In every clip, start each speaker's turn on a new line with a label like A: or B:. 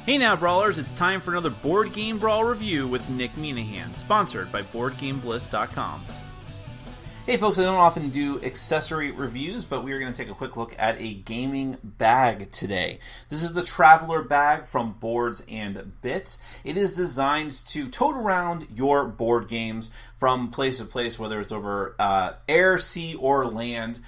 A: Hey now, Brawlers, it's time for another Board Game Brawl review with Nick Minahan, sponsored by BoardGameBliss.com.
B: Hey folks, I don't often do accessory reviews, but we are going to take a quick look at a gaming bag today. This is the Traveler bag from Boards and Bits. It is designed to tote around your board games from place to place, whether it's over air, sea, or land.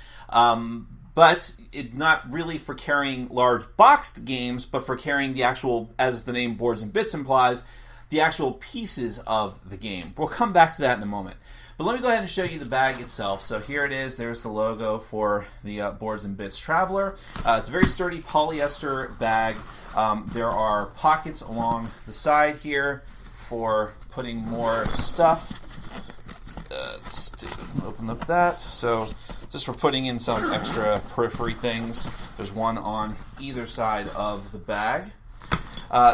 B: But it's not really for carrying large boxed games, but for carrying the actual, as the name Boards and Bits implies, the actual pieces of the game. We'll come back to that in a moment. But let me go ahead and show you the bag itself. So here it is. There's the logo for the Boards and Bits Traveler. It's a very sturdy polyester bag. There are pockets along the side here for putting more stuff. Let's open up that. So just for putting in some extra periphery things. There's one on either side of the bag.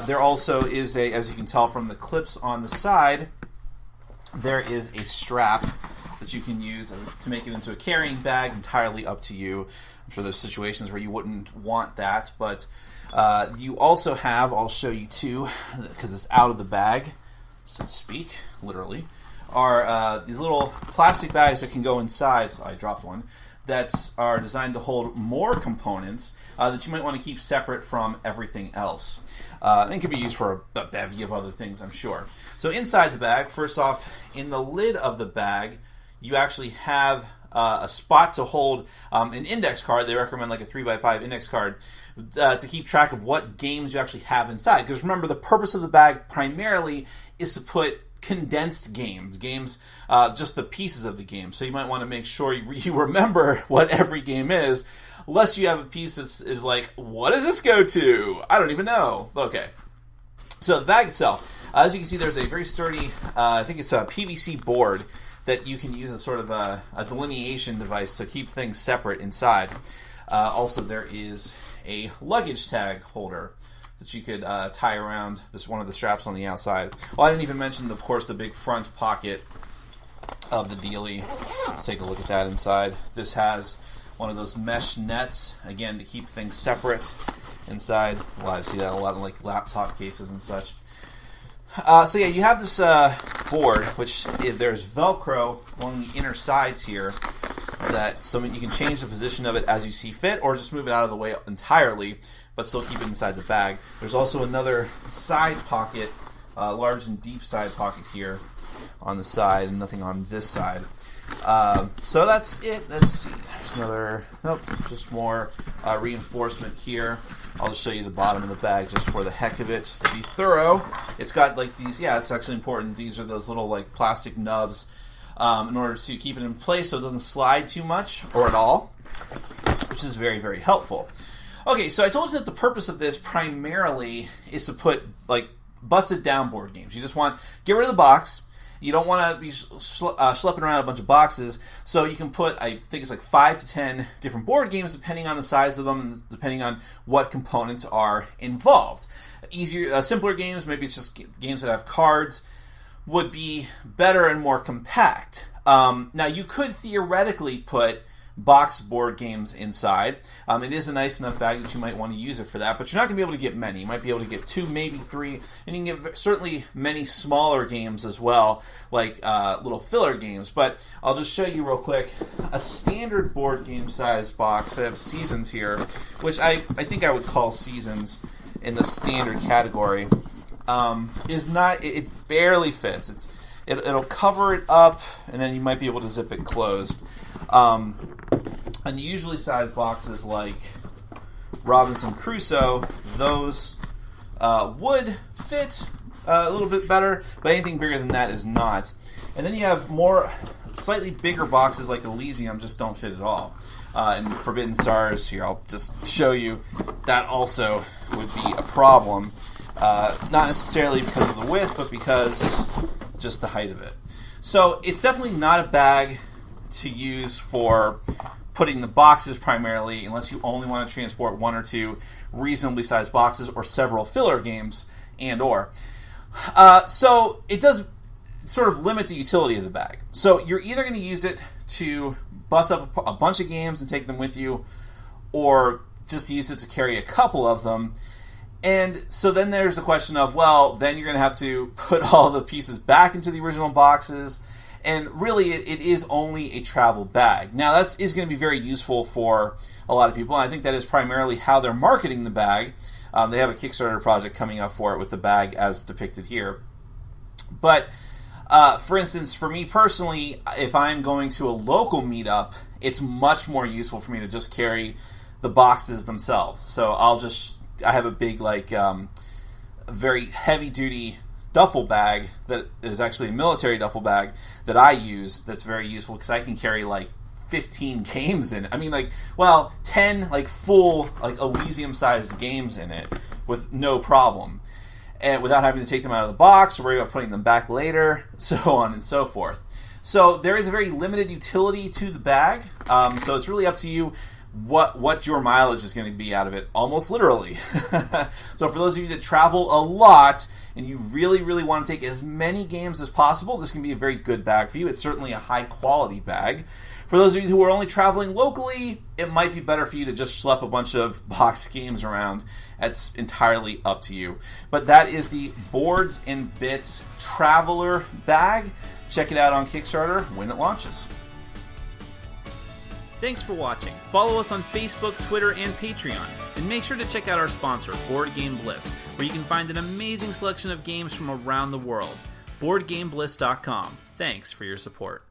B: There also is a, as you can tell from the clips on the side, there is a strap that you can use to make it into a carrying bag, entirely up to you. I'm sure there's situations where you wouldn't want that, but you also have, I'll show you too, because it's out of the bag, so to speak, literally, are these little plastic bags that can go inside, so I dropped one, that are designed to hold more components that you might want to keep separate from everything else. And can be used for a bevy of other things, I'm sure. So inside the bag, first off, in the lid of the bag, you actually have a spot to hold an index card. They recommend like a 3x5 index card to keep track of what games you actually have inside. Because remember, the purpose of the bag primarily is to put condensed games, just the pieces of the game. So you might want to make sure you remember what every game is, lest you have a piece that is like, what does this go to? I don't even know. Okay. So the bag itself, as you can see, there's a very sturdy, I think it's a PVC board that you can use as sort of a delineation device to keep things separate inside. Also, there is a luggage tag holder that you could tie around one of the straps on the outside. Well, I didn't even mention, of course, the big front pocket of the dealie. Let's take a look at that inside. This has one of those mesh nets, again, to keep things separate inside. Well, I see that a lot in like laptop cases and such. So yeah, you have this board, which there's Velcro along the inner sides here, so you can change the position of it as you see fit, or just move it out of the way entirely, but still keep it inside the bag. There's also another side pocket, large and deep side pocket here on the side, and nothing on this side. So that's it. Let's see. There's another, just more reinforcement here. I'll just show you the bottom of the bag just for the heck of it, just to be thorough. It's got like these, it's actually important. These are those little like plastic nubs in order to keep it in place so it doesn't slide too much or at all, which is very, very helpful. Okay, so I told you that the purpose of this primarily is to put like busted down board games. You just get rid of the box. You don't want to be schlepping around a bunch of boxes, so you can put, I think it's like 5 to 10 different board games, depending on the size of them and depending on what components are involved. Simpler games, maybe it's just games that have cards, would be better and more compact. Now, you could theoretically put box board games inside. It is a nice enough bag that you might want to use it for that, but you're not going to be able to get many. You might be able to get 2, maybe 3, and you can get certainly many smaller games as well, like little filler games. But I'll just show you real quick a standard board game size box. I have Seasons here, which I think I would call Seasons in the standard category. Is not, it barely fits. It'll cover it up, and then you might be able to zip it closed. Unusually sized boxes like Robinson Crusoe, those would fit a little bit better, but anything bigger than that is not. And then you have slightly bigger boxes like Elysium just don't fit at all. And Forbidden Stars, here I'll just show you, that also would be a problem. Not necessarily because of the width, but because just the height of it. So it's definitely not a bag to use for putting the boxes primarily, unless you only want to transport 1 or 2 reasonably sized boxes or several filler games so it does sort of limit the utility of the bag. So you're either going to use it to bust up a bunch of games and take them with you, or just use it to carry a couple of them. And so then there's the question of, well, then you're going to have to put all the pieces back into the original boxes. And really, it is only a travel bag. Now, that is going to be very useful for a lot of people. And I think that is primarily how they're marketing the bag. They have a Kickstarter project coming up for it with the bag as depicted here. But, for instance, for me personally, if I'm going to a local meetup, it's much more useful for me to just carry the boxes themselves. So I have a big, very heavy-duty duffel bag that is actually a military duffel bag that I use that's very useful because I can carry, 15 games in it. I mean, 10, full, Elysium-sized games in it with no problem. And without having to take them out of the box or worry about putting them back later, so on and so forth. So there is a very limited utility to the bag. So it's really up to you what your mileage is going to be out of it, almost literally. So for those of you that travel a lot and you really, really want to take as many games as possible, this can be a very good bag for you. It's certainly a high-quality bag. For those of you who are only traveling locally, it might be better for you to just schlep a bunch of box games around. That's entirely up to you. But that is the Boards and Bits Traveler Bag. Check it out on Kickstarter when it launches.
A: Thanks for watching. Follow us on Facebook, Twitter, and Patreon. And make sure to check out our sponsor, Board Game Bliss, where you can find an amazing selection of games from around the world. BoardGameBliss.com. Thanks for your support.